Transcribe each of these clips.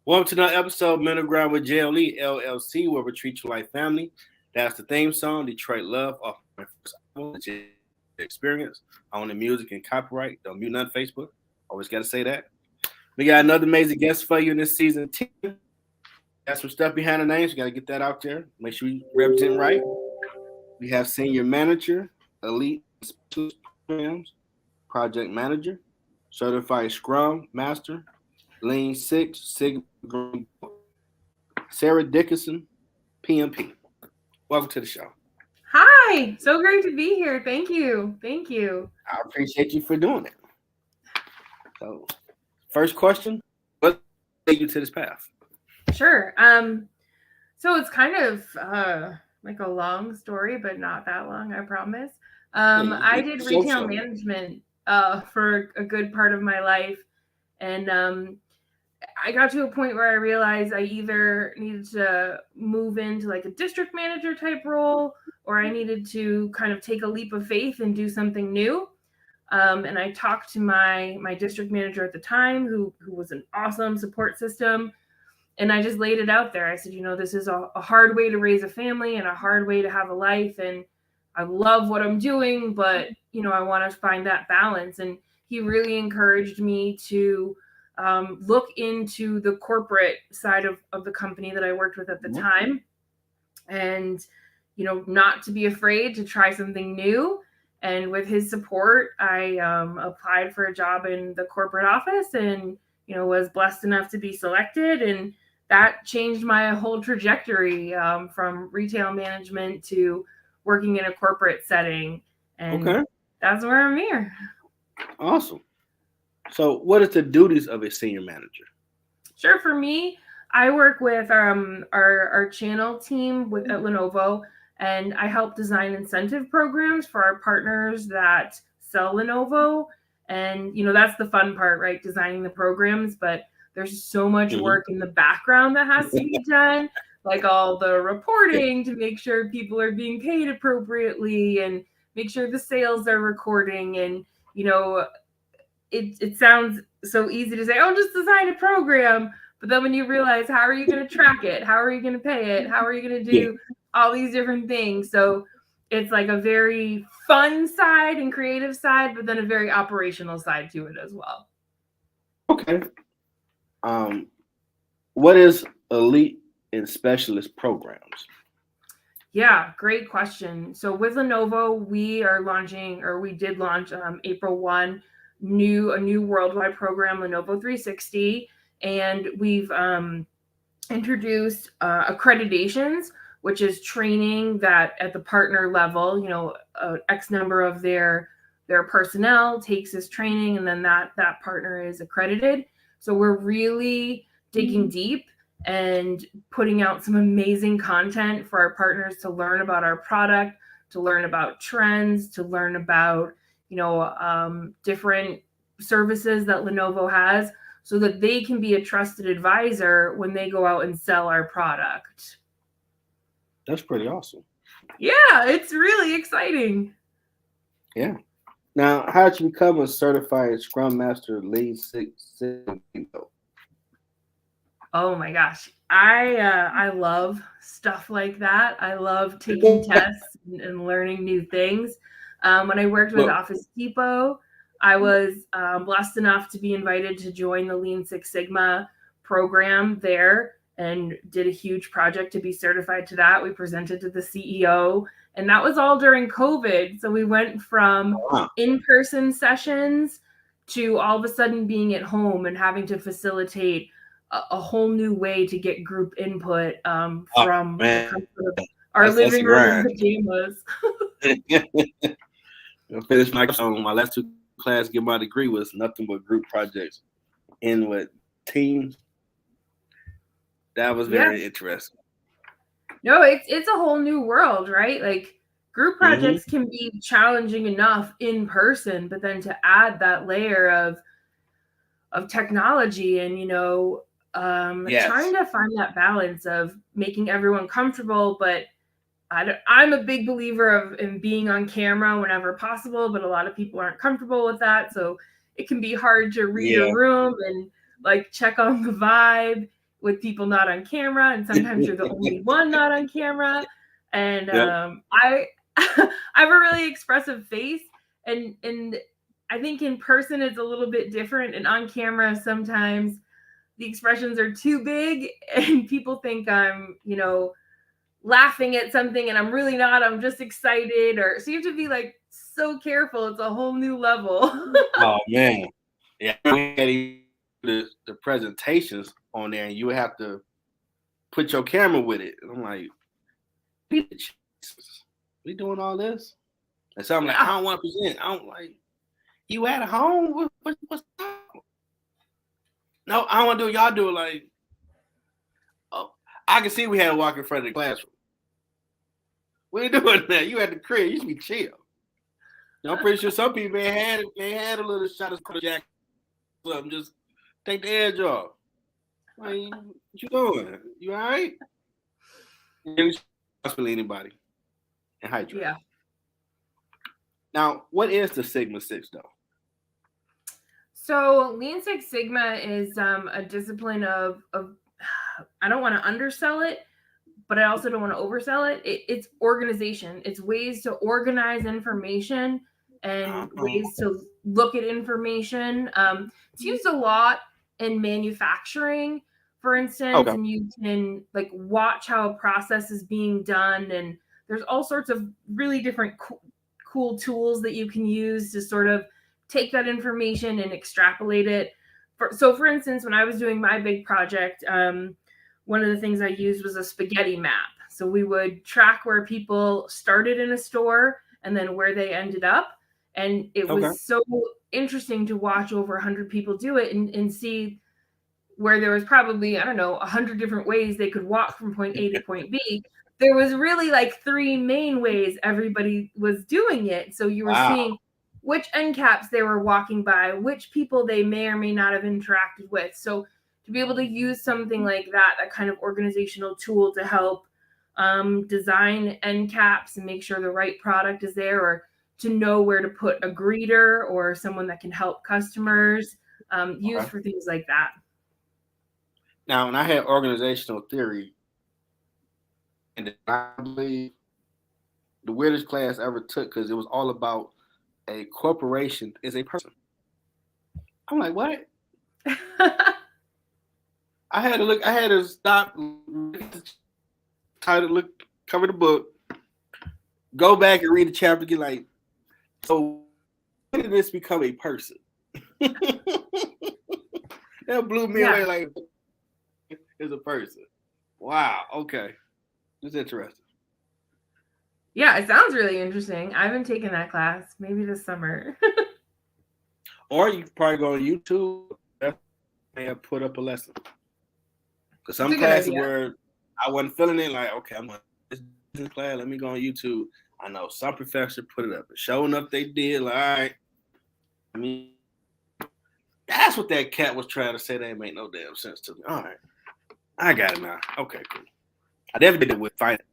Welcome to another episode of Middle Ground with JLE L.L.C, where we treat you like family. That's the theme song, Detroit Love, off my first album, the JLE Experience. I own the music and copyright. Don't mute nothing Facebook. Always got to say that. We got another amazing guest for you in this season 10. Got some stuff behind the names. We got to get that out there. Make sure we represent right. We have Senior Manager, Elite Specialist Programs, Project Manager, Certified Scrum Master, Lean Six Sigma, Sara Dickinson, PMP. Welcome to the show. Hi, so great to be here. Thank you. Thank you. I appreciate you for doing it. So, first question, what led you to this path? Sure. So it's kind of like a long story, but not that long, I promise. I did retail management for a good part of my life. And I got to a point where I realized I either needed to move into like a district manager type role, or I needed to kind of take a leap of faith and do something new. And I talked to my district manager at the time, who was an awesome support system. And I just laid it out there. I said, this is a hard way to raise a family and a hard way to have a life. And I love what I'm doing, but, I want to find that balance. And he really encouraged me to look into the corporate side of the company that I worked with at the time. And, not to be afraid to try something new. And with his support, I applied for a job in the corporate office and, was blessed enough to be selected. And that changed my whole trajectory from retail management to working in a corporate setting. And that's where I'm here. Awesome. So what is the duties of a senior manager? Sure. For me, I work with our channel team at Lenovo, and I help design incentive programs for our partners that sell Lenovo. And, that's the fun part, right? Designing the programs, but there's so much work in the background that has to be done, like all the reporting to make sure people are being paid appropriately and make sure the sales are recording. And, it sounds so easy to say, oh, just design a program. But then when you realize, how are you going to track it? How are you going to pay it? How are you going to do all these different things? So it's like a very fun side and creative side, but then a very operational side to it as well. Okay. What is elite and specialist programs? Yeah, great question. So with Lenovo, we did launch April 1, a new worldwide program, Lenovo 360. And we've introduced accreditations, which is training that at the partner level, X number of their personnel takes this training, and then that partner is accredited. So we're really digging deep and putting out some amazing content for our partners to learn about our product, to learn about trends, to learn about, different services that Lenovo has, so that they can be a trusted advisor when they go out and sell our product. That's pretty awesome. Yeah, it's really exciting. Yeah. Now, how did you become a certified Scrum Master Lean Six Sigma? Oh my gosh. I love stuff like that. I love taking tests and learning new things. When I worked with Office Depot, I was blessed enough to be invited to join the Lean Six Sigma program there and did a huge project to be certified to that. We presented to the CEO, and that was all during COVID. So we went from in-person sessions to all of a sudden being at home and having to facilitate a whole new way to get group input from our living room pajamas. I finished my last two class, get my degree was nothing but group projects in with teams. That was very interesting. No, it's a whole new world, right? Like group projects can be challenging enough in person, but then to add that layer of technology and trying to find that balance of making everyone comfortable, but I'm a big believer in being on camera whenever possible, but a lot of people aren't comfortable with that. So it can be hard to read a room and like check on the vibe with people not on camera, and sometimes you're the only one not on camera. And I I have a really expressive face, and I think in person it's a little bit different, and on camera sometimes the expressions are too big and people think I'm, laughing at something and I'm really not. I'm just excited. Or so you have to be like so careful. It's a whole new level. Oh man. Yeah. The presentations on there, and you would have to put your camera with it. And I'm like, we doing all this? And so I'm like, I don't want to present. I don't like, you at home? What's up? No, I don't want to do it. Y'all do it. Like, oh, I can see we had to walk in front of the classroom. We ain't doing that. You at the crib. You should be chill. I'm pretty sure some people had a little shot of jack. Something, just take the edge off. Like, what you doing? You all right? Hospital anybody and hydrate. Yeah. Now, what is the Sigma 6 though? So Lean Six Sigma is a discipline of I don't want to undersell it, but I also don't want to oversell it. It's organization. It's ways to organize information and ways to look at information. It's used a lot in manufacturing, for instance, and you can like watch how a process is being done. And there's all sorts of really different cool tools that you can use to sort of take that information and extrapolate it. So for instance, when I was doing my big project, one of the things I used was a spaghetti map. So we would track where people started in a store and then where they ended up. And it was so interesting to watch over 100 people do it and see where there was probably, 100 different ways they could walk from point A to point B. There was really like 3 main ways everybody was doing it. So you were seeing which end caps they were walking by, which people they may or may not have interacted with. So to be able to use something like that kind of organizational tool to help design end caps and make sure the right product is there, or to know where to put a greeter or someone that can help customers, use for things like that. Now, when I had organizational theory, and I believe the weirdest class I ever took, because it was all about a corporation is a person. I'm like, what? I had to stop, title, cover the book, go back and read the chapter, get like, so when did this become a person? That blew me away, like, it's a person. Wow, okay. It's interesting. Yeah, it sounds really interesting. I haven't taken that class. Maybe this summer. Or you could probably go on YouTube and put up a lesson. Because some classes where I wasn't feeling it, like, okay, I'm going to this class, let me go on YouTube. I know some professor put it up. And sure enough, they did. Like, all right. I mean, that's what that cat was trying to say. That make no damn sense to me. All right. I got it now. Okay, cool. I never did it with finance.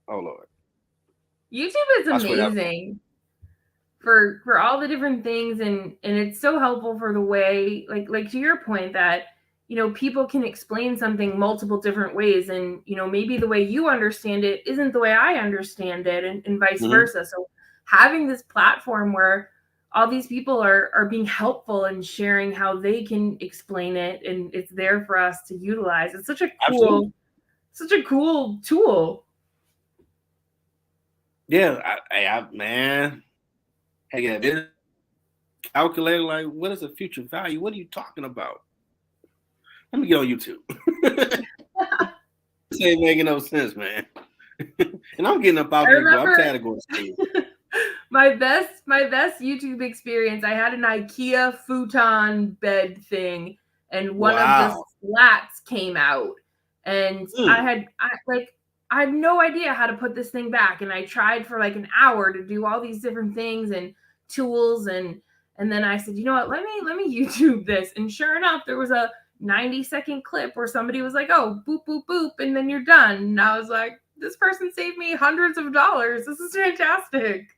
Oh, Lord. YouTube is amazing for all the different things, and it's so helpful for the way, like to your point, that people can explain something multiple different ways, and maybe the way you understand it isn't the way I understand it, and vice versa. So having this platform where all these people are being helpful and sharing how they can explain it, and it's there for us to utilize. It's such a cool tool. Yeah, I man, hey, this calculator, like, what is the future value? What are you talking about? Let me get on YouTube. This ain't making no sense, man. And I'm getting up out there. I'm tired of going to school. My best YouTube experience, I had an IKEA futon bed thing, and one of the slats came out, and I had no idea how to put this thing back, and I tried for like an hour to do all these different things and tools, and then I said, you know what, let me YouTube this, and sure enough, there was a 90-second clip where somebody was like, oh, boop boop boop, and then you're done. And I was like, this person saved me hundreds of dollars. This is fantastic.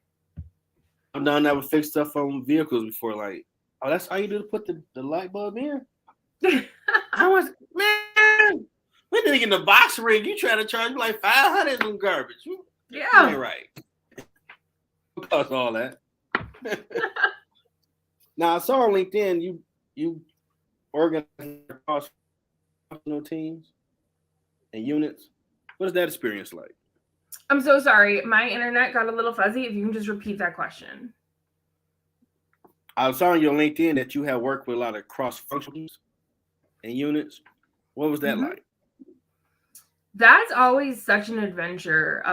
I've done that with fixed stuff on vehicles before. Like, oh, that's how you do to put the light bulb in? I was, man, nigga in the box ring, you trying to charge me like 500 on garbage. You ain't right. Because all that. Now I saw on LinkedIn you organize cross-functional teams and units. What is that experience like? I'm so sorry. My internet got a little fuzzy. If you can just repeat that question. I saw on your LinkedIn that you have worked with a lot of cross-functions and units. What was that like? That's always such an adventure.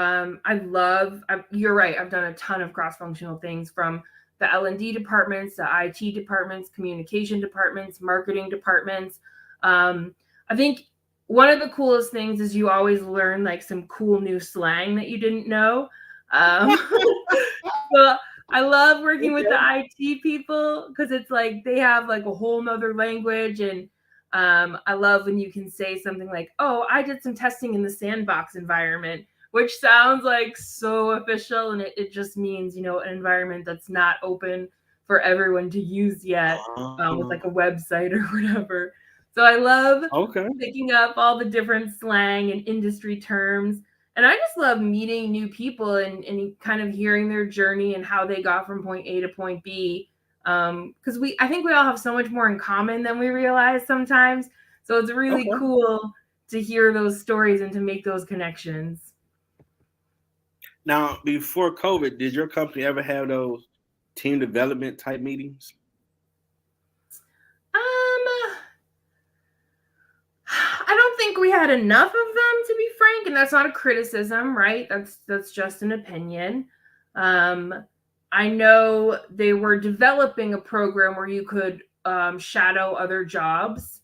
You're right. I've done a ton of cross-functional things, from the L&D departments, the IT departments, communication departments, marketing departments. I think one of the coolest things is you always learn like some cool new slang that you didn't know. So I love working with the IT people because it's like they have like a whole nother language. And I love when you can say something like, oh, I did some testing in the sandbox environment, which sounds like so official. And it just means, an environment that's not open for everyone to use yet, with like a website or whatever. So I love picking up all the different slang and industry terms. And I just love meeting new people and kind of hearing their journey and how they got from point A to point B. Because I think we all have so much more in common than we realize sometimes. So it's really cool to hear those stories and to make those connections. Now, before COVID, did your company ever have those team development type meetings? I don't think we had enough of them, to be frank, and that's not a criticism, right? That's just an opinion. I know they were developing a program where you could shadow other jobs,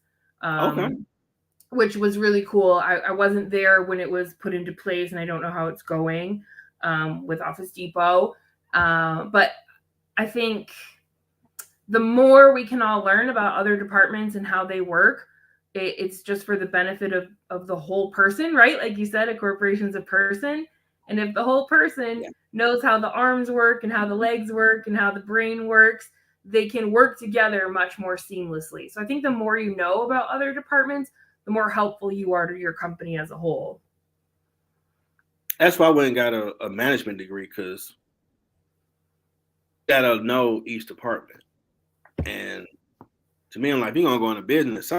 which was really cool. I wasn't there when it was put into place, and I don't know how it's going with Office Depot. But I think the more we can all learn about other departments and how they work, it's just for the benefit of the whole person, right? Like you said, a corporation's a person. And if the whole person knows how the arms work and how the legs work and how the brain works, they can work together much more seamlessly. So I think the more you know about other departments, the more helpful you are to your company as a whole. That's why I went and got a management degree, because you gotta know each department. And to me, I'm like, you're gonna go into business,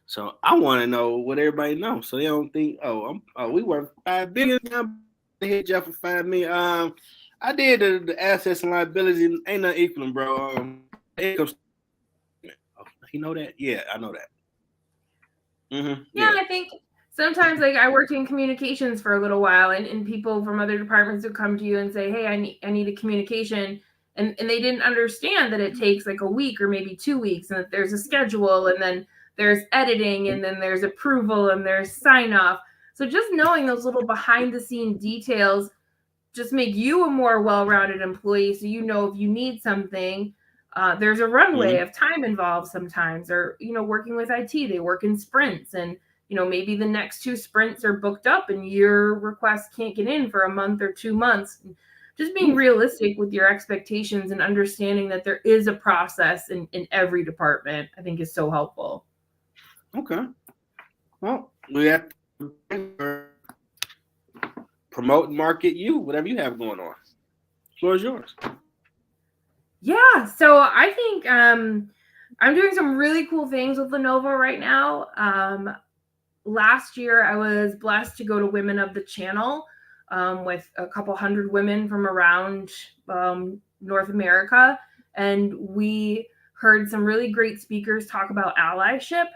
so I want to know what everybody knows, so they don't think, we worth $5 billion. I hit Jeff for $5 million. I did the assets and liabilities, ain't nothing equaling, bro. Income. You know that? Yeah, I know that. Yeah, I think sometimes, like, I worked in communications for a little while, and people from other departments would come to you and say, hey, I need a communication. And they didn't understand that it takes like a week or maybe 2 weeks, and that there's a schedule, and then there's editing, and then there's approval, and there's sign off. So just knowing those little behind the scene details just make you a more well-rounded employee. So, if you need something, there's a runway of time involved sometimes. Or, working with IT, they work in sprints, and, maybe the next 2 sprints are booked up and your request can't get in for a month or 2 months. Just being realistic with your expectations and understanding that there is a process in every department, I think, is so helpful. Okay. Well, we have to promote and market whatever you have going on. The floor is yours. Yeah. So I think I'm doing some really cool things with Lenovo right now. Last year, I was blessed to go to Women of the Channel, with a couple hundred women from around North America. And we heard some really great speakers talk about allyship.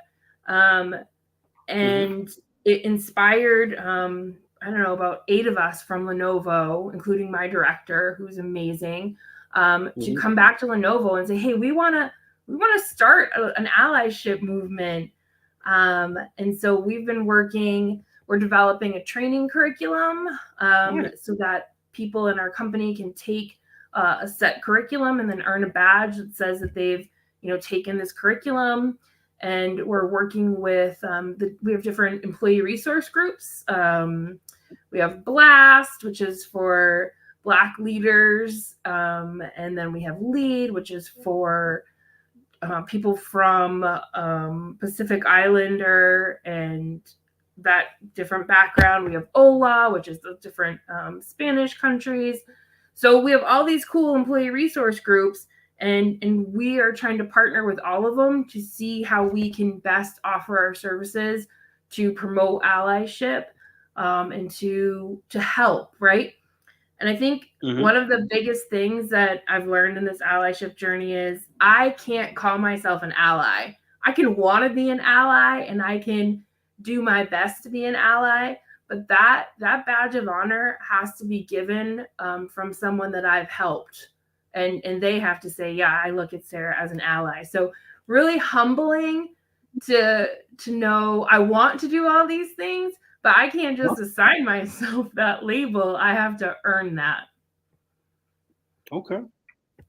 And it inspired, about 8 of us from Lenovo, including my director, who's amazing, to come back to Lenovo and say, hey, we want to start an allyship movement. And so we've been we're developing a training curriculum so that people in our company can take a set curriculum and then earn a badge that says that they've, taken this curriculum. And we're working with, we have different employee resource groups. We have BLAST, which is for Black leaders. And then we have LEAD, which is for people from Pacific Islander and that different background. We have Ola, which is the different Spanish countries. So we have all these cool employee resource groups, and we are trying to partner with all of them to see how we can best offer our services to promote allyship, and to help, right? And I think one of the biggest things that I've learned in this allyship journey is I can't call myself an ally. I can want to be an ally and I can do my best to be an ally, but that badge of honor has to be given from someone that I've helped, and they have to say, yeah, I look at Sara as an ally. So really humbling to know I want to do all these things, but I can't just assign myself that label. I have to earn that. Okay.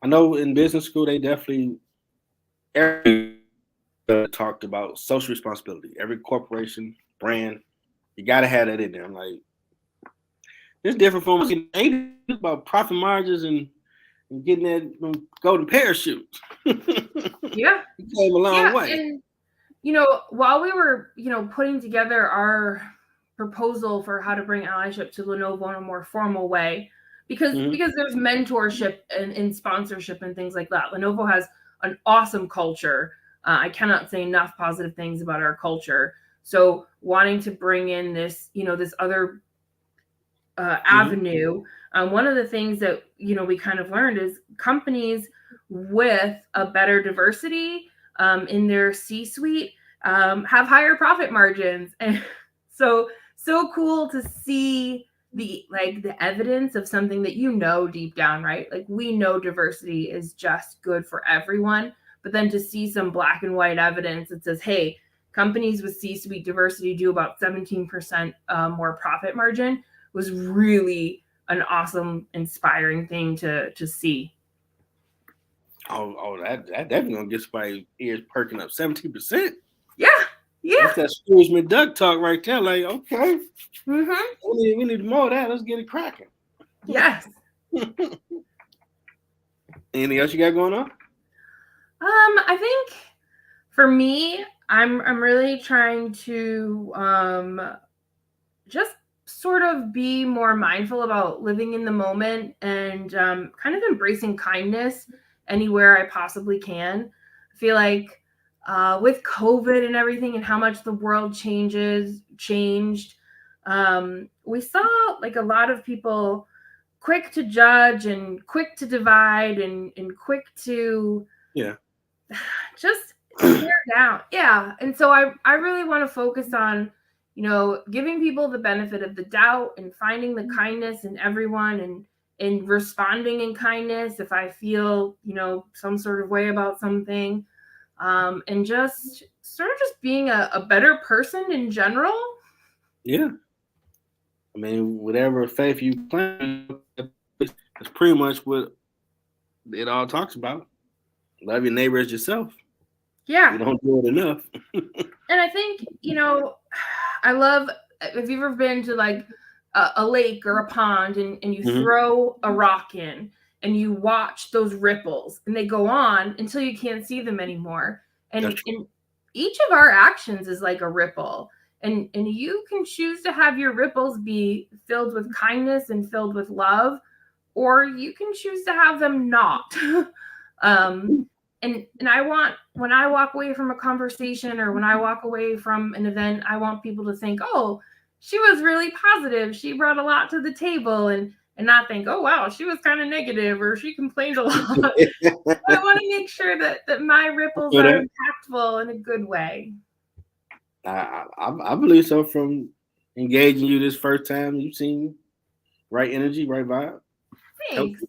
I know in business school they definitely talked about social responsibility. Every corporation, brand, you gotta have that in there. I'm like, it's different from about profit margins and getting that golden parachute. Yeah. You came a long way. And while we were, putting together our proposal for how to bring allyship to Lenovo in a more formal way, because there's mentorship and sponsorship and things like that. Lenovo has an awesome culture. I cannot say enough positive things about our culture. So wanting to bring in this, this other avenue. One of the things that, we kind of learned is companies with a better diversity in their C-suite have higher profit margins. And so cool to see the evidence of something that deep down, right? Like, we know diversity is just good for everyone, but then to see some black and white evidence that says, hey, companies with C-suite diversity do about 17% more profit margin was really an awesome, inspiring thing to see. Oh, that definitely gonna get somebody's ears perking up. 17%. Yeah. That's that Scrooge McDuck talk right there. Like, okay, we need more of that. Let's get it cracking. Yes. Anything else you got going on? I think for me, I'm really trying to just sort of be more mindful about living in the moment and kind of embracing kindness anywhere I possibly can. I feel like with COVID and everything and how much the world changed, we saw like a lot of people quick to judge and quick to divide and quick to just tear down. Yeah. And so I really want to focus on, giving people the benefit of the doubt and finding the kindness in everyone and responding in kindness if I feel, some sort of way about something. And just sort of just being a better person in general. Yeah. I mean, whatever faith you claim, that's pretty much what it all talks about. Love your neighbor as yourself. Yeah. You don't do it enough. And I think, I love, if you've ever been to like a lake or a pond and you throw a rock in and you watch those ripples and they go on until you can't see them anymore. And each of our actions is like a ripple. And you can choose to have your ripples be filled with kindness and filled with love, or you can choose to have them not. And I want, when I walk away from a conversation or when I walk away from an event, I want people to think, oh, she was really positive. She brought a lot to the table, and not think, oh, wow, she was kind of negative or she complained a lot. I want to make sure that my ripples are impactful in a good way. I believe so. From engaging you this first time, you've seen right energy, right vibe. Thanks.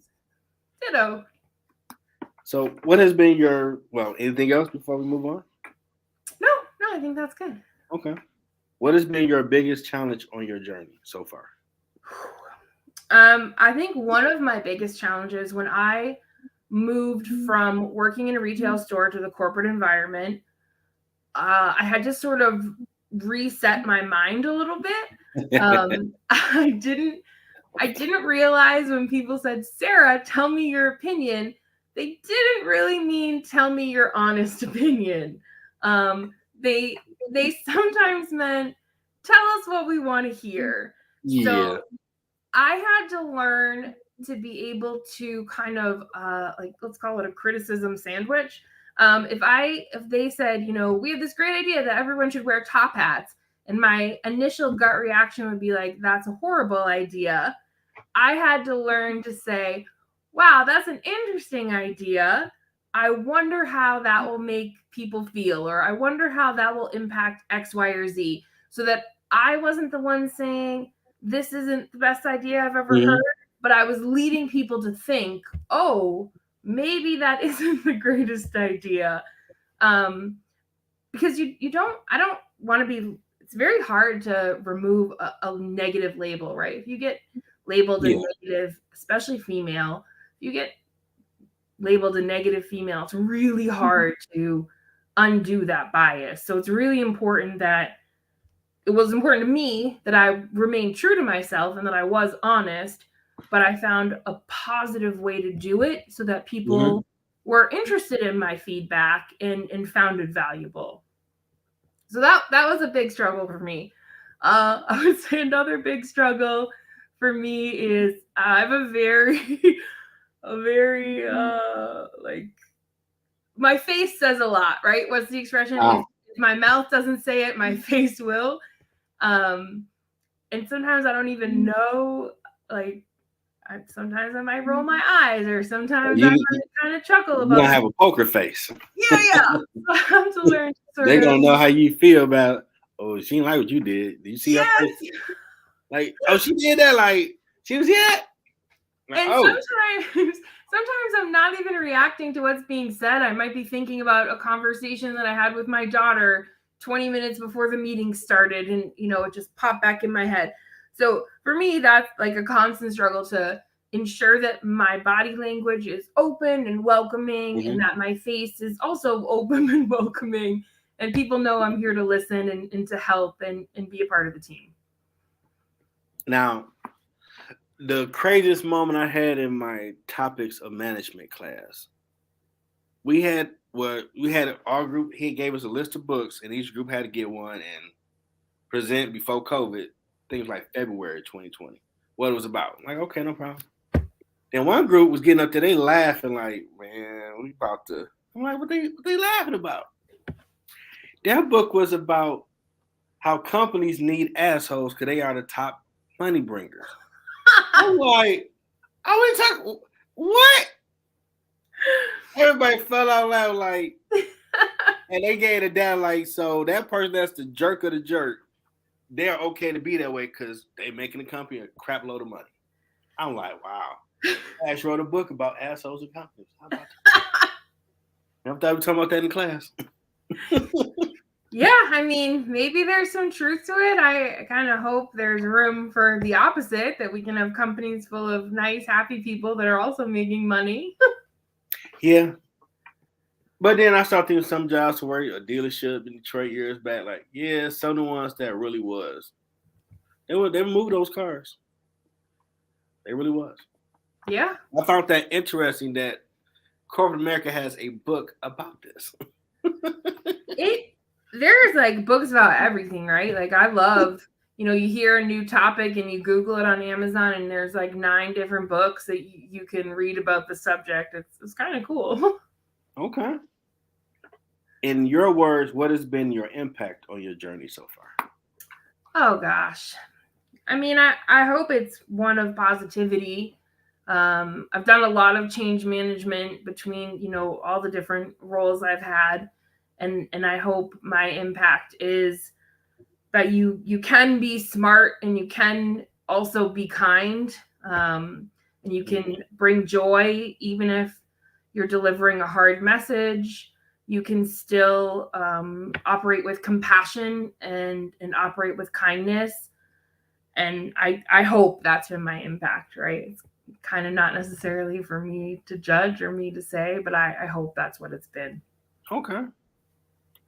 Ditto. So what has been anything else before we move on? No, I think that's good. Okay. What has been your biggest challenge on your journey so far? I think one of my biggest challenges when I moved from working in a retail store to the corporate environment, I had to sort of reset my mind a little bit. I didn't realize when people said, Sara, tell me your opinion, they didn't really mean tell me your honest opinion. They sometimes meant tell us what we want to hear. Yeah. So I had to learn to be able to kind of like, let's call it a criticism sandwich. If they said, we have this great idea that everyone should wear top hats, and my initial gut reaction would be like, that's a horrible idea. I had to learn to say, wow, that's an interesting idea. I wonder how that will make people feel, or I wonder how that will impact X, Y, or Z, so that I wasn't the one saying, this isn't the best idea I've ever heard, but I was leading people to think, oh, maybe that isn't the greatest idea. Because I don't want to be, it's very hard to remove a negative label, right? If you get labeled a negative, especially female, you get labeled a negative female, it's really hard to undo that bias. So it's really important that it was important to me that I remained true to myself and that I was honest, but I found a positive way to do it so that people were interested in my feedback and found it valuable. So that was a big struggle for me. I would say another big struggle for me is I have a very like, my face says a lot, right? What's the expression? If my mouth doesn't say it, my face will. And sometimes I don't even know, like, sometimes I might roll my eyes, or sometimes I might kind of chuckle about it. You don't have a poker face. Yeah. So I have to learn to They're going to know how you feel about, oh, she didn't like what you did. Did you see her face? Like, oh, she did that, like, she was here. Like, and sometimes I'm not even reacting to what's being said. I might be thinking about a conversation that I had with my daughter 20 minutes before the meeting started, and it just popped back in my head. So for me, that's like a constant struggle to ensure that my body language is open and welcoming, and that my face is also open and welcoming, and people know I'm here to listen and to help and be a part of the team. Now, the craziest moment I had in my topics of management class, we had our group, he gave us a list of books, and each group had to get one and present before COVID. Things like February 2020. What it was about. I'm like, okay, no problem. Then one group was getting up there, they laughing like, man, we about to. I'm like, what they laughing about? Their book was about how companies need assholes because they are the top money bringers. I'm like, I was talking, what? Everybody fell out loud like, and they gave it down like, so that person that's the jerk of the jerk, they're okay to be that way because they making the company a crap load of money. I'm like, wow. Ash wrote a book about assholes and companies. How about that? I thought we were talking about that in class. Yeah, I mean, maybe there's some truth to it. I kind of hope there's room for the opposite, that we can have companies full of nice, happy people that are also making money. Yeah. But then I started thinking some jobs where a dealership in Detroit years back, like, yeah, some of the ones that really was. They moved those cars. They really was. Yeah. I found that interesting that corporate America has a book about this. There's like books about everything, right? Like, I love, you hear a new topic and you Google it on Amazon, and there's like 9 different books that you can read about the subject. It's kind of cool. Okay. In your words, what has been your impact on your journey so far? Oh gosh. I mean, I hope it's one of positivity. I've done a lot of change management between, all the different roles I've had. And I hope my impact is that you can be smart, and you can also be kind, and you can bring joy even if you're delivering a hard message. You can still operate with compassion and operate with kindness. And I hope that's been my impact, right? It's kind of not necessarily for me to judge or me to say, but I hope that's what it's been. Okay.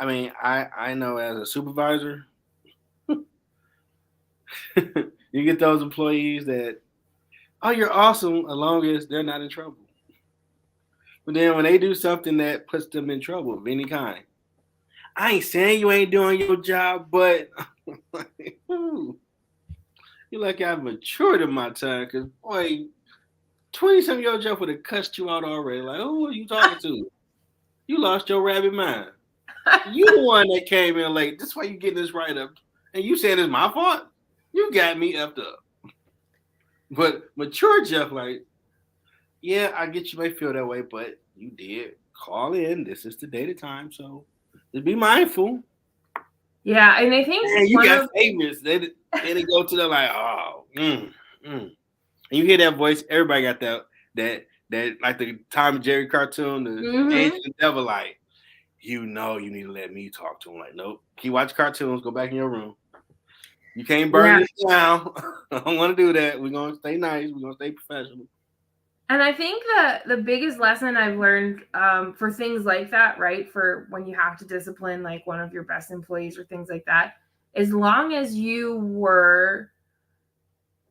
I mean, I know as a supervisor, you get those employees that, oh, you're awesome, as long as they're not in trouble. But then when they do something that puts them in trouble of any kind, I ain't saying you ain't doing your job, but you like I've matured in my time, because boy, 20-something year old Jeff would have cussed you out already. Like, who are you talking to? You lost your rabbit mind. You the one that came in late. That's why you getting this right up. And you saying it's my fault? You got me effed up. But mature Jeff, like, yeah, I get you may feel that way, but you did call in. This is the date and time, so just be mindful. Yeah, and I think Man, you got favorites. They go to the like, oh, And you hear that voice. Everybody got that like the Tom and Jerry cartoon, the ancient devil, like, you know, you need to let me talk to him. Like, nope, keep watching cartoons. Go back in your room. You can't burn this down. I don't want to do that. We're gonna stay nice. We're gonna stay professional. And I think that the biggest lesson I've learned for things like that, right, for when you have to discipline like one of your best employees or things like that, as long as you were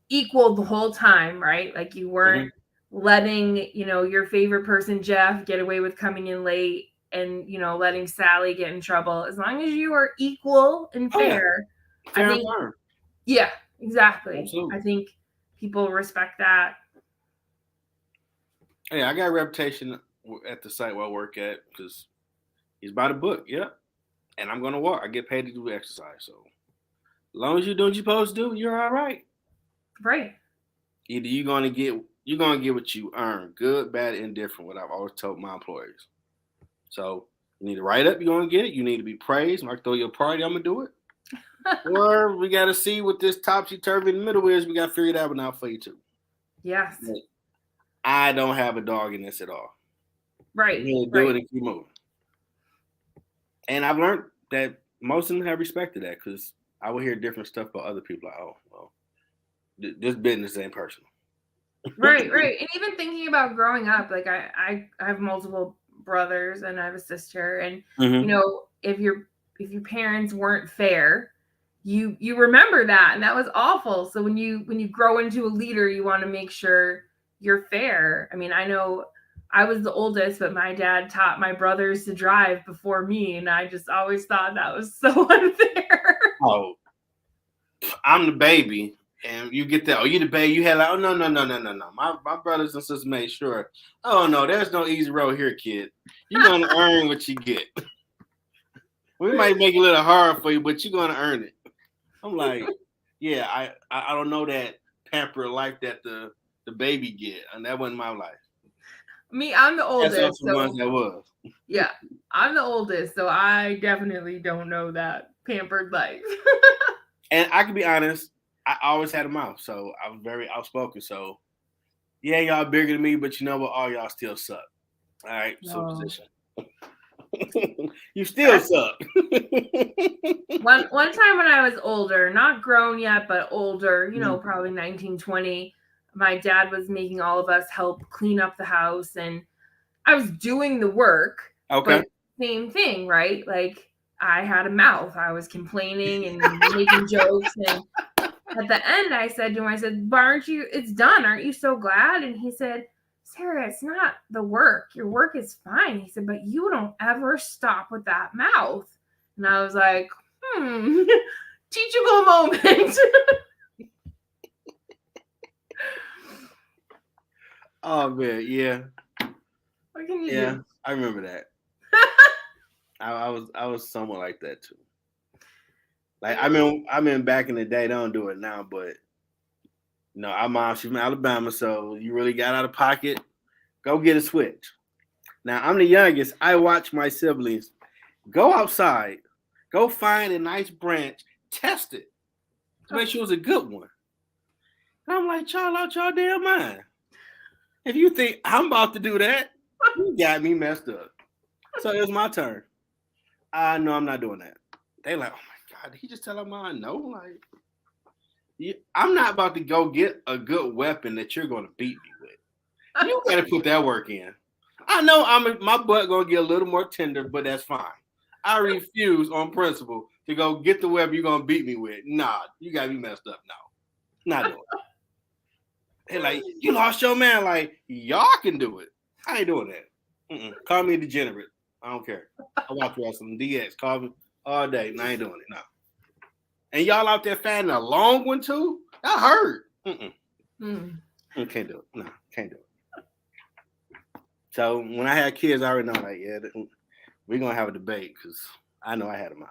equal the whole time, right? Like you weren't letting, your favorite person, Jeff, get away with coming in late and, letting Sally get in trouble. As long as you are equal and fair, fair, I think, yeah, exactly. Absolutely. I think people respect that. Hey, I got a reputation at the site where I work at because he's by the book, and I'm gonna walk. I get paid to do exercise, so as long as you do what you're supposed to do, you're all right. Right. Either you're gonna get what you earn, good, bad, indifferent. What I've always told my employees. So you need to write up, you're gonna get it. You need to be praised. When I throw you a party, I'm gonna do it. Or we gotta see what this topsy-turvy in the middle is. We gotta figure that one out for you too. Yes. But I don't have a dog in this at all. Right. You do it and keep moving. And I've learned that most of them have respected that because I will hear different stuff about other people. Like, oh, well, this business ain't personal. Right. And even thinking about growing up, like I have multiple brothers and I have a sister, and if your parents weren't fair, you remember that, and that was awful. So when you grow into a leader, you want to make sure you're fair. I mean, I know I was the oldest, but my dad taught my brothers to drive before me, and I just always thought that was so unfair. Oh, I'm the baby, and you get that. Oh, you the baby. You had like, oh no. My brothers and sisters made sure. Oh no, there's no easy road here, kid. You're gonna earn what you get. We might make it a little hard for you, but you're gonna earn it. I'm like, yeah, I don't know that pamper life that the baby get, and that wasn't my life. Me, I'm the oldest. That's the ones that was. Yeah, I'm the oldest, so I definitely don't know that pampered life. And I can be honest, I always had a mouth, so I was very outspoken. So, yeah, y'all bigger than me, but you know what? All y'all still suck. All right, so position. You still suck. One time when I was older, not grown yet, but older, probably 19, 20, my dad was making all of us help clean up the house, and I was doing the work. Okay. But same thing, right? Like I had a mouth. I was complaining and making jokes, and at the end I said to him, but aren't you, it's done. Aren't you so glad? And he said, Sarah, it's not the work. Your work is fine. He said, but you don't ever stop with that mouth. And I was like, teachable moment. Oh man, yeah. What can you do? I remember that. I was somewhat like that too. Like I mean back in the day, they don't do it now, but our mom, she's from Alabama, so you really got out of pocket, go get a switch. Now I'm the youngest. I watch my siblings go outside, go find a nice branch, test it to make sure it's a good one. And I'm like, y'all out y'all damn mind. If you think I'm about to do that, you got me messed up. So it was my turn. I know I'm not doing that. They like, oh my God, did he just tell her mine? No, like, I'm not about to go get a good weapon that you're going to beat me with. You got to put that work in. I know my butt going to get a little more tender, but that's fine. I refuse on principle to go get the weapon you're going to beat me with. Nah, you got me messed up. No, not doing it. They're like, you lost your man. Like, y'all can do it. I ain't doing that. Call me a degenerate. I don't care. I watch wrestling. DX. Call me all day. And I ain't doing it. No. And y'all out there fanning a long one too? That hurt. Can't do it. No, can't do it. So when I had kids, I already know, like, yeah, we're gonna have a debate because I know I had a mouth.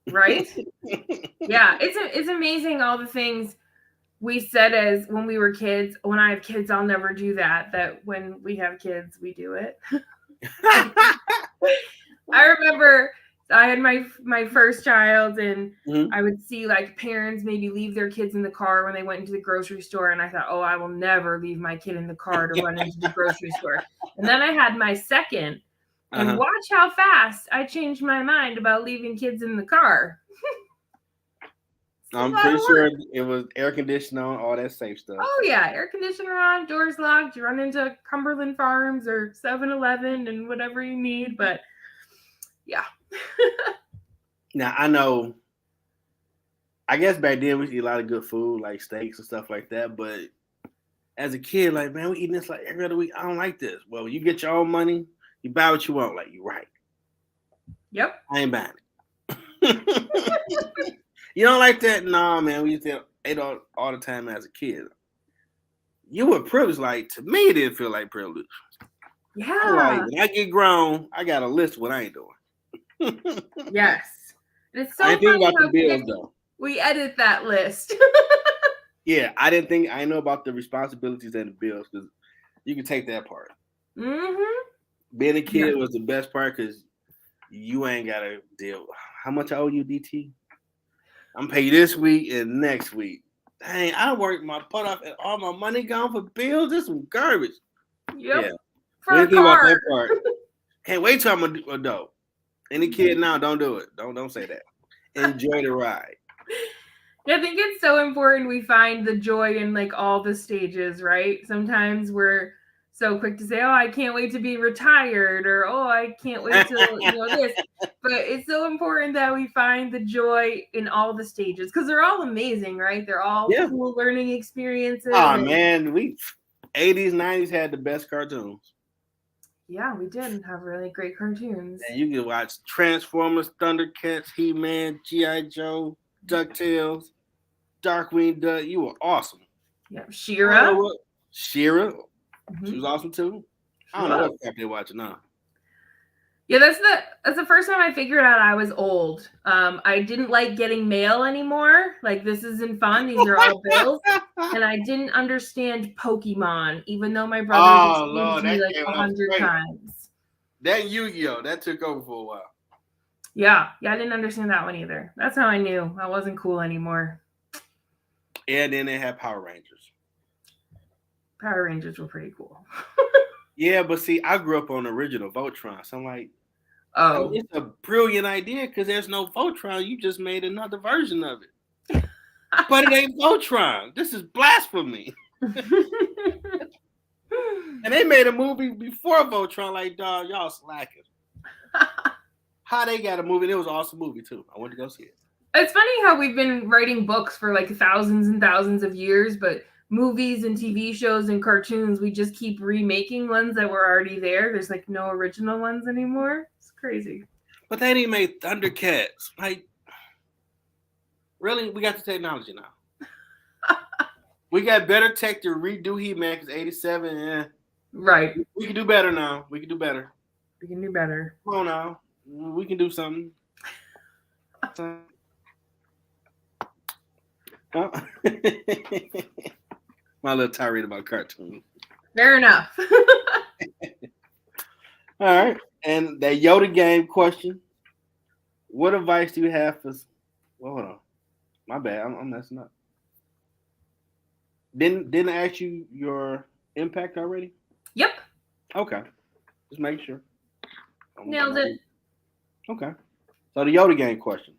Right? Yeah, it's amazing all the things we said as when we were kids. When I have kids, I'll never do that. That when we have kids, we do it. I remember I had my first child, and I would see like parents maybe leave their kids in the car when they went into the grocery store, and I thought, oh, I will never leave my kid in the car to run into the grocery store. And then I had my second, and watch how fast I changed my mind about leaving kids in the car. I'm pretty sure it was air conditioner on, all that safe stuff. Oh yeah, air conditioner on, doors locked. You run into Cumberland Farms or 7-Eleven and whatever you need, but yeah. Now I know. I guess back then we eat a lot of good food, like steaks and stuff like that. But as a kid, like, man, we eating this like every other week. I don't like this. Well, you get your own money, you buy what you want. Like, you're right. Yep. I ain't buying it. You don't like that? Nah, man. We used to eat all the time as a kid. You were privileged. Like, to me, it didn't feel like privilege. Yeah. Like, when I get grown, I got a list of what I ain't doing. Yes. It's so I didn't think about how the bills, though. We edit that list. Yeah, I didn't think. I know about the responsibilities and the bills because you can take that part. Being a kid was the best part because you ain't got to deal. How much I owe you, DT? I'm pay you this week and next week. Dang, I worked my butt off and all my money gone for bills. This is some garbage. Yep. Yeah. For a car. About that part. Can't wait till I'm an adult. Any kid now, don't do it. Don't say that. Enjoy the ride. I think it's so important we find the joy in like all the stages, right? Sometimes we're so quick to say, oh, I can't wait to be retired, or oh, I can't wait to this. But it's so important that we find the joy in all the stages because they're all amazing, right? They're all cool learning experiences. Oh man, we 80s, 90s had the best cartoons. Yeah, we did have really great cartoons. And you could watch Transformers, Thundercats, He-Man, G.I. Joe, DuckTales, Darkwing Duck. You were awesome. Yeah, She-Ra. She-Ra. She was awesome too. I don't know what crap they're watching now. Yeah, that's the first time I figured out I was old. I didn't like getting mail anymore. Like, this isn't fun. These are all bills. And I didn't understand Pokemon, even though my brother explained to me like 100 times. That Yu-Gi-Oh! That took over for a while. Yeah, I didn't understand that one either. That's how I knew I wasn't cool anymore. And then they had Power Rangers. Power Rangers were pretty cool. Yeah, but see, I grew up on the original Voltron, so I'm like, oh, it's a brilliant idea because there's no Voltron. You just made another version of it. But it ain't Voltron. This is blasphemy. And they made a movie before Voltron. Like, dog, y'all slacking. How they got a movie? It was an awesome movie too. I went to go see it. It's funny how we've been writing books for like thousands and thousands of years, but movies and TV shows and cartoons, we just keep remaking ones that were already there. There's like no original ones anymore. It's crazy. But they didn't make Thundercats. Like, really? We got the technology now. We got better tech to redo He-Man because 87. Yeah. Right. We can do better now. We can do better. Come on now. We can do something. My little tirade about cartoons. Fair enough. All right. And that Yoda game question. What advice do you have for... Well, hold on. My bad. I'm messing up. Didn't I ask you your impact already? Yep. Okay. Just make sure. Nailed it. Okay. So the Yoda game question.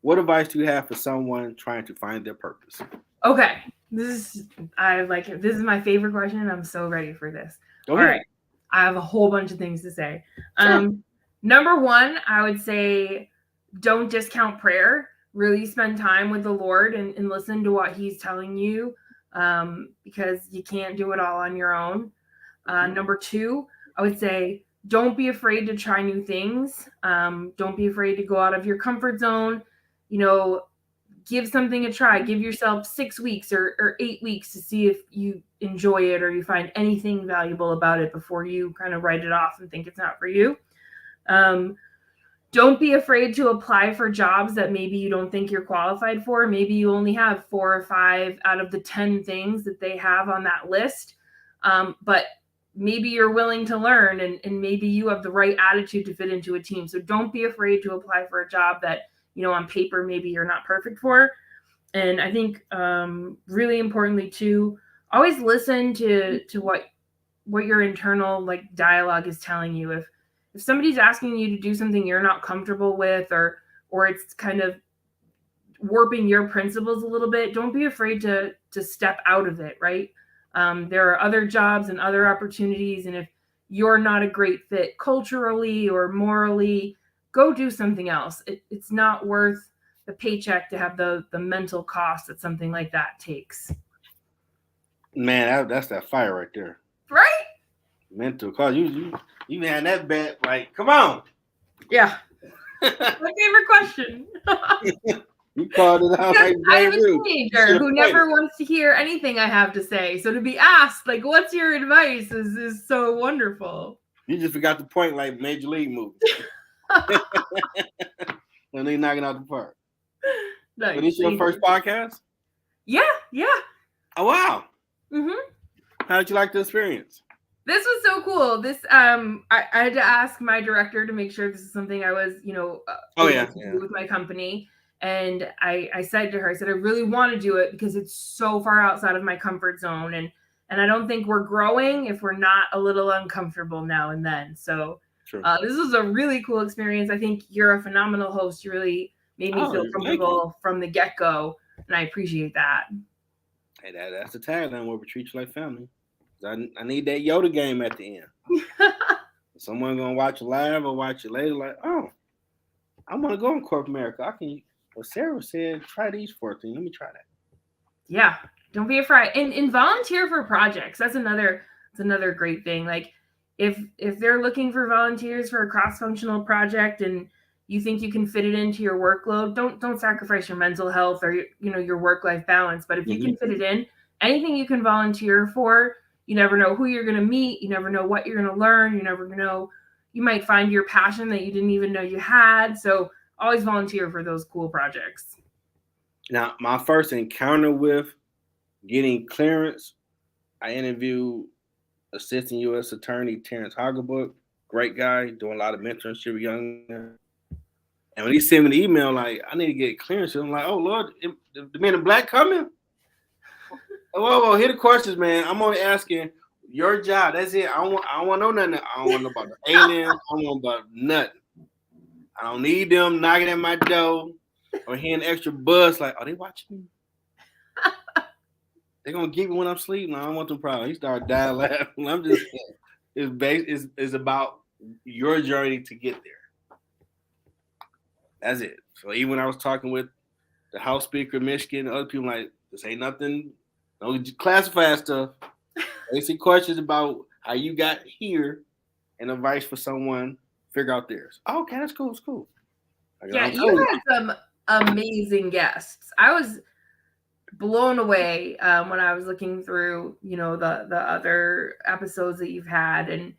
What advice do you have for someone trying to find their purpose? Okay. This is my favorite question, and I'm so ready for this. All right. I have a whole bunch of things to say. Sure. Number one, I would say don't discount prayer. Really spend time with the Lord and listen to what he's telling you, because you can't do it all on your own. Number two, I would say don't be afraid to try new things. Don't be afraid to go out of your comfort zone. You know, give something a try. Give yourself 6 weeks or 8 weeks to see if you enjoy it or you find anything valuable about it before you kind of write it off and think it's not for you. Don't be afraid to apply for jobs that maybe you don't think you're qualified for. Maybe you only have 4 or 5 out of the 10 things that they have on that list. But maybe you're willing to learn and maybe you have the right attitude to fit into a team. So don't be afraid to apply for a job that, on paper, maybe you're not perfect for. And I think really importantly too, always listen to what your internal like dialogue is telling you. If somebody's asking you to do something you're not comfortable with, or it's kind of warping your principles a little bit, don't be afraid to step out of it, right? There are other jobs and other opportunities, and if you're not a great fit culturally or morally, go do something else. It's not worth the paycheck to have the mental cost that something like that takes. Man, that's that fire right there. Right? Mental cost. You had that bet. Like, come on. Yeah. My favorite question. You called it out like I'm a teenager who never wants to hear anything I have to say. So to be asked, like, what's your advice is so wonderful. You just forgot the point like Major League movie. When they knocking out the park. Nice. But this your first podcast? Yeah. Oh, wow. Mm-hmm. How did you like the experience? This was so cool. This I had to ask my director to make sure this is something I was, do with my company. And I said to her, I said, I really want to do it because it's so far outside of my comfort zone. And I don't think we're growing if we're not a little uncomfortable now and then. So this was a really cool experience. I think you're a phenomenal host. You really made me feel comfortable from the get-go. And I appreciate that. Hey, that's the tagline where we treat you like family. I need that Yoda game at the end. Someone gonna watch it live or watch it later, like, oh, I want to go in corporate America. I can. Well, Sarah said, try these 14. Let me try that. Yeah, don't be afraid, and volunteer for projects. That's another great thing. Like, if they're looking for volunteers for a cross-functional project and you think you can fit it into your workload, don't sacrifice your mental health or your work-life balance. But if you can fit it in, anything you can volunteer for. You never know who you're going to meet. You never know what you're going to learn. You never know. You might find your passion that you didn't even know you had. So always volunteer for those cool projects. Now, my first encounter with getting clearance, I interviewed Assistant U.S. Attorney Terrence Hagerbook. Great guy, doing a lot of mentorship with young men. And when he sent me the email, like, I need to get clearance, I'm like, oh, Lord, the Men in Black coming? Whoa, here the questions, man. I'm only asking your job. That's it. I don't want to know nothing. I don't want to know about the aliens. I don't want about nothing. I don't need them knocking at my door or hearing extra buzz like, are they watching me? They're going to get me when I'm sleeping. I don't want them problems. He started dying laughing. I'm just saying. It's about your journey to get there. That's it. So even when I was talking with the House Speaker of Michigan, other people like, this ain't nothing. Don't classify stuff. Basic questions about how you got here and advice for someone, figure out theirs. Oh, okay, that's cool. It's cool. Yeah, you had some amazing guests. I was blown away when I was looking through, the other episodes that you've had, and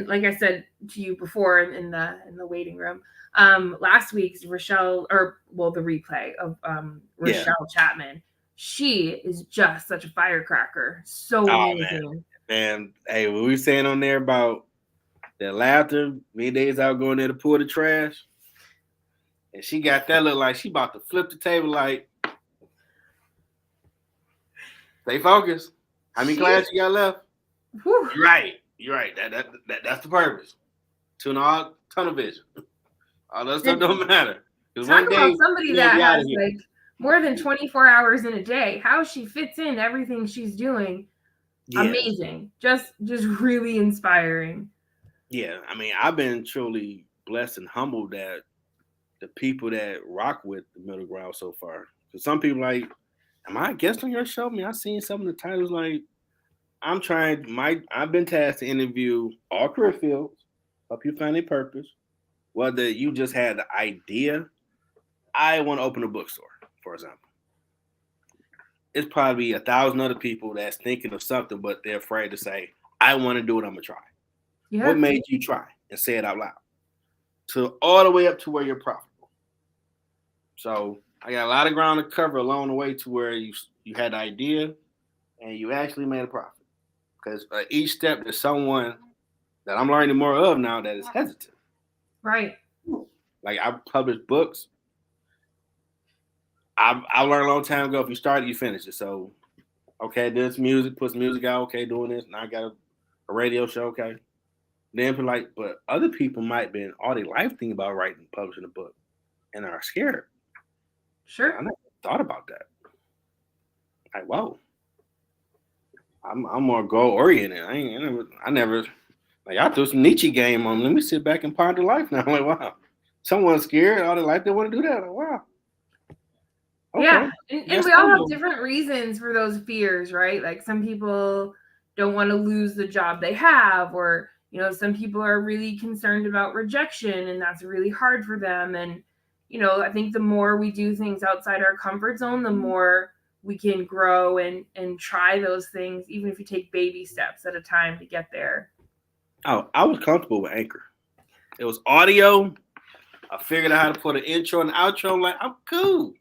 like I said to you before in the waiting room, last week's the replay of Rochelle Chapman. She is just such a firecracker. So amazing. Man, hey, what we saying on there about that laughter, many days out going there to pull the trash. And she got that look like she about to flip the table like, stay focused. How many classes you got left? Whew. You're right. That's the purpose. Tunnel vision. All that stuff don't matter. Talk about somebody that has like more than 24 hours in a day. How she fits in everything she's doing. Yeah. Amazing. Just really inspiring. Yeah. I mean, I've been truly blessed and humbled that the people that rock with the middle ground so far. Because some people like, am I a guest on your show? I mean, I seen some of the titles like, I've been tasked to interview all career fields, help you find a purpose. Whether you just had the idea, I want to open a bookstore, for example. It's probably 1,000 other people that's thinking of something, but they're afraid to say, I want to do it, I'm gonna try. Yeah. What made you try and say it out loud? So all the way up to where you're profitable. So I got a lot of ground to cover along the way to where you had the idea and you actually made a profit. Because each step there's someone that I'm learning more of now that is hesitant. Right. Like I published books. I learned a long time ago, if you start it, you finish it. So, okay, this music, put some music out, okay, doing this. Now I got a radio show, okay. Then but other people might be all their life thinking about writing, publishing a book and are scared. Sure. I never thought about that. Like, whoa. I'm more goal oriented. I never I threw some Nietzsche game on. Let me sit back and ponder life now. I'm like, wow. Someone's scared all their life they want to do that. Like, wow. Okay. Yeah, and we all have different reasons for those fears, right? Like some people don't want to lose the job they have, or some people are really concerned about rejection, and that's really hard for them. And I think the more we do things outside our comfort zone, the more we can grow and try those things, even if you take baby steps at a time to get there. Oh, I was comfortable with Anchor. It was audio. I figured out how to put an intro and outro. I'm like, I'm cool.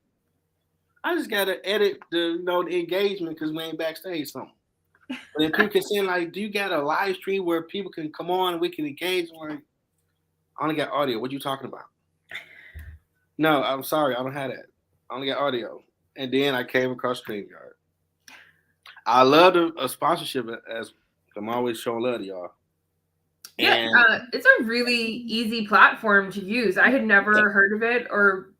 I just gotta edit the engagement because we ain't backstage something. But then people can say like, do you got a live stream where people can come on and we can engage? I'm like, I only got audio. What you talking about? No, I'm sorry, I don't have that. I only got audio. And then I came across StreamYard. I love a sponsorship as I'm always showing love to y'all. Yeah, it's a really easy platform to use. I had never heard of it or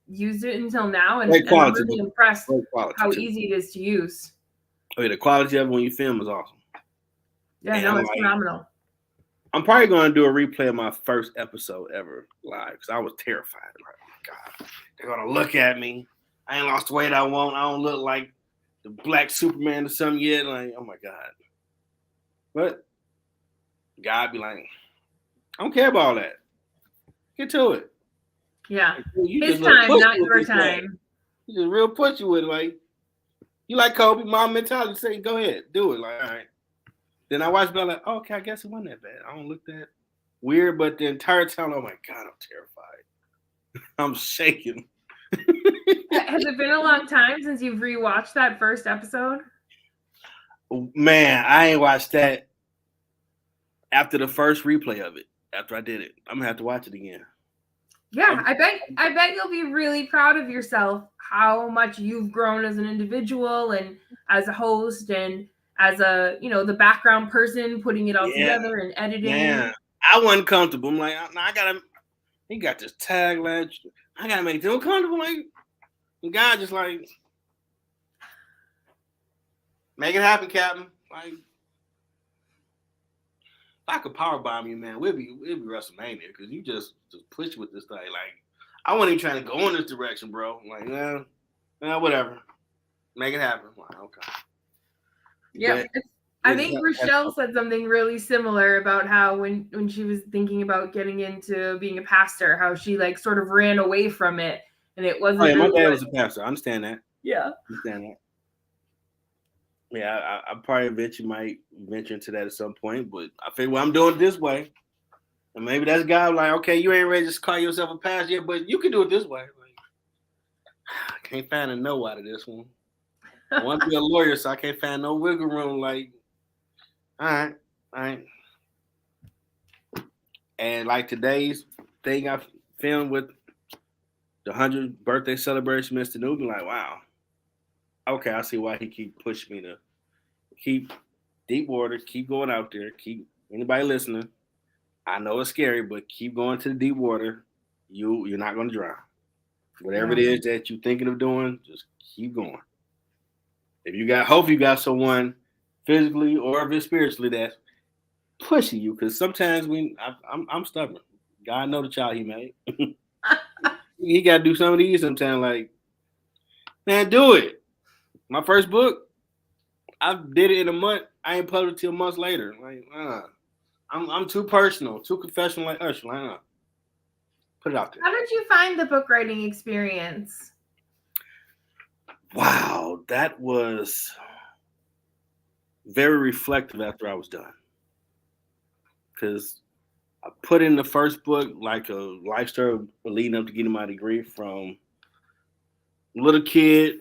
used it until now, and I'm really impressed how easy it is to use. Oh, yeah, the quality of it when you film is awesome. Yeah, no, it's phenomenal. I'm probably going to do a replay of my first episode ever live because I was terrified. Like, oh my God, they're going to look at me. I ain't lost the weight I want. I don't look like the Black Superman or something yet. Like, oh my God. But God be like, I don't care about all that. Get to it. Yeah. Like, his time, not your time. You just real pushy with it. Like, you like Kobe, mom mentality, say, go ahead, do it. Like, all right. Then I watched it, like, oh, okay, I guess it wasn't that bad. I don't look that weird, but the entire time, oh my God, I'm terrified. I'm shaking. Has it been a long time since you've rewatched that first episode? Man, I ain't watched that after the first replay of it. After I did it, I'm gonna have to watch it again. Yeah, I bet you'll be really proud of yourself how much you've grown as an individual and as a host and as a the background person putting it all together and editing. Yeah, I wasn't comfortable. I'm like, he got this tagline. I gotta make them comfortable. Like, and God just like, make it happen, Captain. Like, if I could power bomb you, man, we'd be WrestleMania because you just push with this thing. Like, I wasn't even trying to go in this direction, bro. I'm like, whatever. Make it happen. I'm like, okay. Yeah. I think Rochelle said something really similar about how when she was thinking about getting into being a pastor, how she like sort of ran away from it and it wasn't. Oh, yeah, my dad was a pastor. I understand that. Yeah. I understand that. Yeah, I probably eventually might venture into that at some point, but I figure, well, I'm doing it this way. And maybe that's God like, okay, you ain't ready to call yourself a pastor yet, but you can do it this way. Like, I can't find a no out of this one. I want to be a lawyer, so I can't find no wiggle room. Like, all right. And like today's thing I filmed with the 100th birthday celebration, Mr. Newton, like, wow. Okay, I see why he keep pushing me to keep deep water, keep going out there, keep anybody listening. I know it's scary, but keep going to the deep water. You're not going to drown. Whatever it is that you're thinking of doing, just keep going. If you got hope, you got someone physically or if it's spiritually that's pushing you, because sometimes I'm stubborn. God know the child he made. He got to do some of these sometimes. Like, man, do it. My first book, I did it in a month. I ain't published till months later. Like, I'm too personal, too confessional like Usher. Like, put it out there. How did you find the book writing experience? Wow, that was very reflective after I was done. Because I put in the first book like a life story leading up to getting my degree from little kid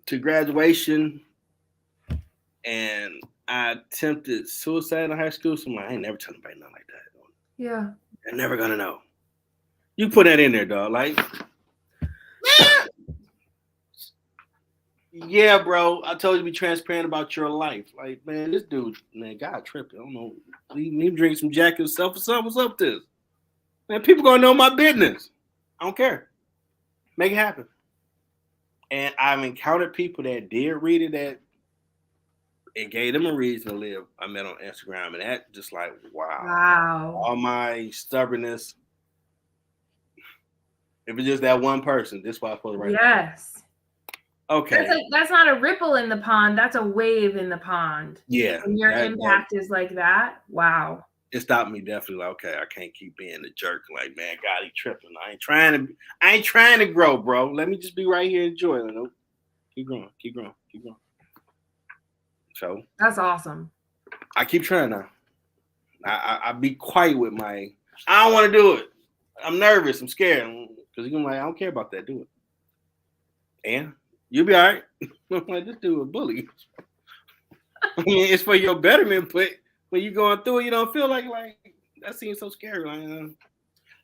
to graduation. And I attempted suicide in high school. So I'm like, I ain't never telling anybody nothing like that. Yeah. They're never going to know. You put that in there, dog. Like, yeah, bro. I told you to be transparent about your life. Like, man, this dude, man, God tripping. I don't know. He drink some Jack himself or something. What's up with this? Man, people gonna know my business. I don't care. Make it happen. And I've encountered people that did read it, that it gave them a reason to live. I met on Instagram, and that just like, wow. All my stubbornness. If it's just that one person, this is why I'm supposed to write. Yes. Okay. That's not a ripple in the pond. That's a wave in the pond. Yeah. When your impact is like that, wow. It stopped me definitely. Like, okay, I can't keep being a jerk. Like, man, God, he tripping. I ain't trying to grow, bro. Let me just be right here enjoying it. Keep growing. So that's awesome. I keep trying now. I be quiet with my. I don't want to do it. I'm nervous. I'm scared because you're like, I don't care about that. Do it, and you'll be all right. I'm like, this dude a bully. I mean, it's for your betterment, but when you're going through it, you don't feel like that seems so scary. Like,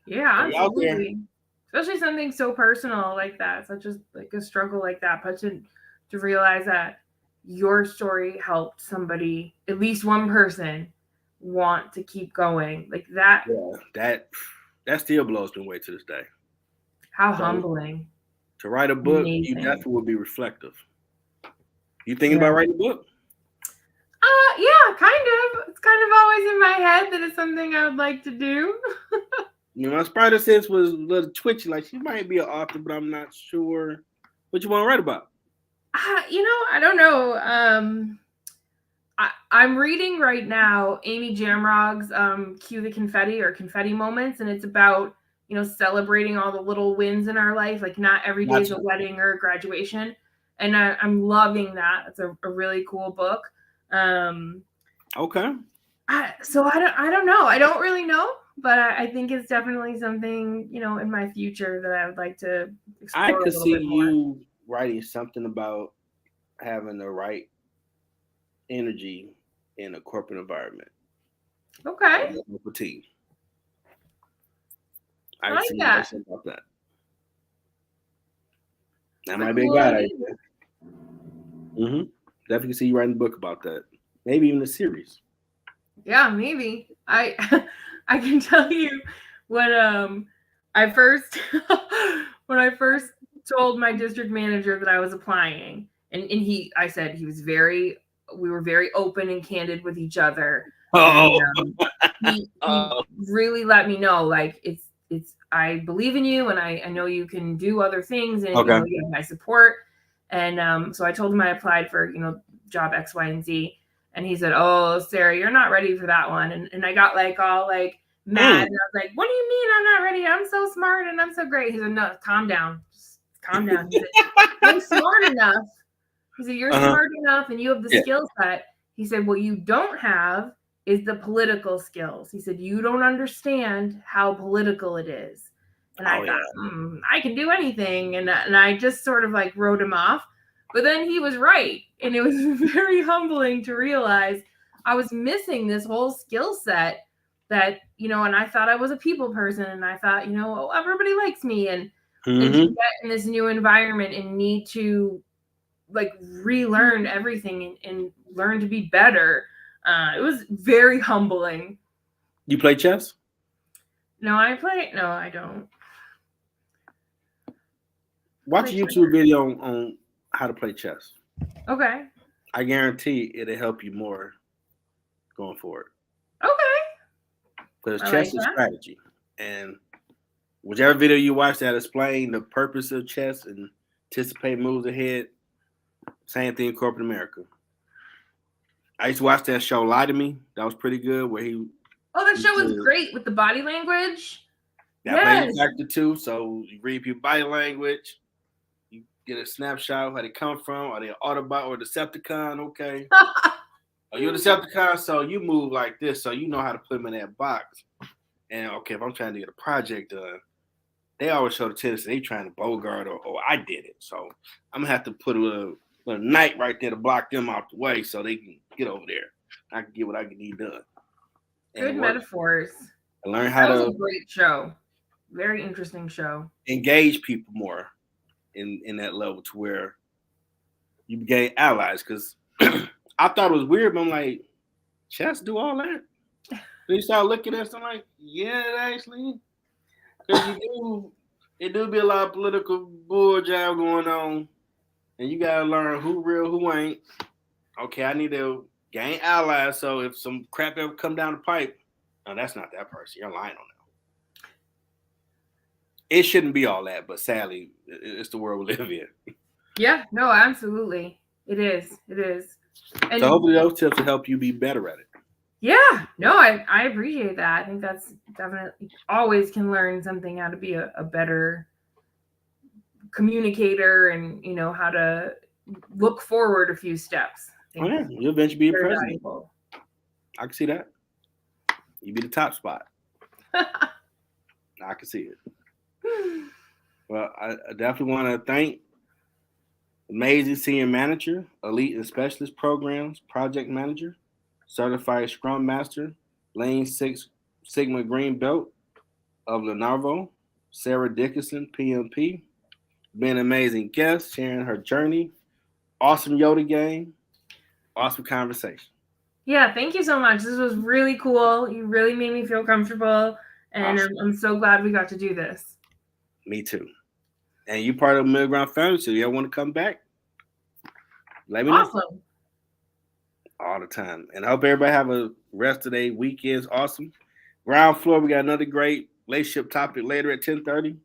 yeah, absolutely. Especially something so personal like that, such as like a struggle like that, but to realize that your story helped somebody, at least one person, want to keep going like that. Yeah, that still blows me away to this day. How humbling. To write a book, you definitely would be reflective. You thinking about writing a book? Yeah, kind of. It's kind of always in my head that it's something I would like to do. You know, my spider sense was a little twitchy. Like, she might be an author, but I'm not sure what you want to write about. I don't know. I'm reading right now Amy Jamrog's Cue the Confetti or Confetti Moments, and it's about, celebrating all the little wins in our life. Like, not every day is a wedding or a graduation. And I'm loving that. It's a really cool book. Okay. So I don't know. I don't really know, but I think it's definitely something, in my future that I would like to explore. I could see you writing something about having the right energy in a corporate environment. Okay. Fatigue. I like that. About that. That might be a good idea. Mm-hmm. Definitely see you writing a book about that. Maybe even a series. Yeah, maybe. I can tell you when I first told my district manager that I was applying, and I said we were very open and candid with each other. Oh. And, he really let me know, like, it's I believe in you, and I know you can do other things, and you have my support. And so I told him I applied for job X, Y, and Z, and he said, "Oh, Sarah, you're not ready for that one." And I got all mad, and I was like, "What do you mean I'm not ready? I'm so smart and I'm so great." He said, "No, calm down, just calm down." He said, "You're smart enough." He said, "You're smart enough, and you have the skill set." He said, "What you don't have is the political skills." He said, "You don't understand how political it is." And I thought, I can do anything. And I just sort of wrote him off. But then he was right. And it was very humbling to realize I was missing this whole skill set that, and I thought I was a people person. And I thought, everybody likes me. And to get in this new environment and need to relearn everything and learn to be better. It was very humbling. You play chess? No, I don't. Watch a YouTube video on how to play chess. Okay. I guarantee it'll help you more going forward. Okay. Because chess is strategy. And whichever video you watch that explain the purpose of chess and anticipate moves ahead, same thing in corporate America. I used to watch that show Lie to Me. That was pretty good. Where he. Oh, that show was great with the body language. That plays a factor too. So you read people's body language. You get a snapshot of where they come from. Are they an Autobot or Decepticon? Okay. Are you a Decepticon? So you move like this. So you know how to put them in that box. And okay, if I'm trying to get a project done, they always show the tendency they trying to bogart or I did it. So I'm gonna have to put a little knight right there to block them out the way so they can get over there. I can get what I can need done. Good metaphors. I learned how that was a great show. Very interesting show. Engage people more in that level to where you gain allies. Because I thought it was weird, but I'm like, chess do all that? Then you start looking at something like, yeah, actually. Because it do be a lot of political bull job going on. And you got to learn who real, who ain't. Okay, I need to gain allies. So if some crap ever come down the pipe, no, that's not that person. You're lying on them. It shouldn't be all that, but sadly, it's the world we live in. Yeah, no, absolutely. It is. It is. And so hopefully those tips will help you be better at it. Yeah, no, I appreciate that. I think that's definitely always can learn something how to be a better communicator and, you know, how to look forward a few steps. Oh, yeah, you'll eventually be a president. Valuable. I can see that. You be the top spot. I can see it. Well, I definitely want to thank amazing senior manager, elite and specialist programs, project manager, certified Scrum master, Lane Six Sigma Green Belt of Lenovo, Sara Dickinson, PMP, been an amazing guest, sharing her journey, awesome Yoda game, awesome conversation. Yeah, thank you so much. This was really cool. You really made me feel comfortable, and awesome. I'm so glad we got to do this. Me too. And you part of the Middle Ground family, so you want to come back? Let me know. Awesome. All the time. And I hope everybody have a rest of their weekends. Awesome. Ground floor, we got another great relationship topic later at 10:30.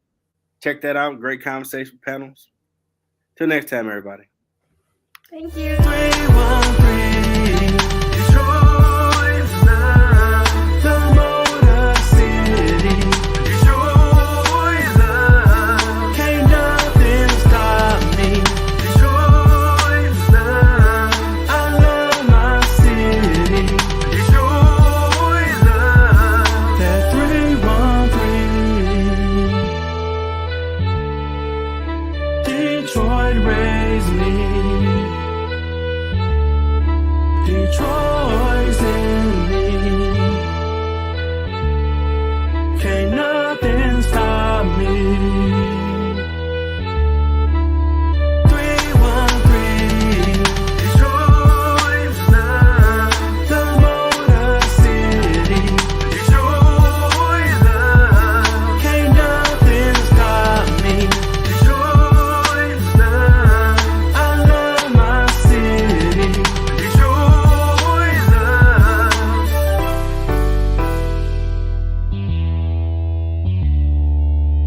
Check that out. Great conversation panels. Till next time, everybody. Thank you. Detroit raised me. Detroit's in me. Can't nothing stop me.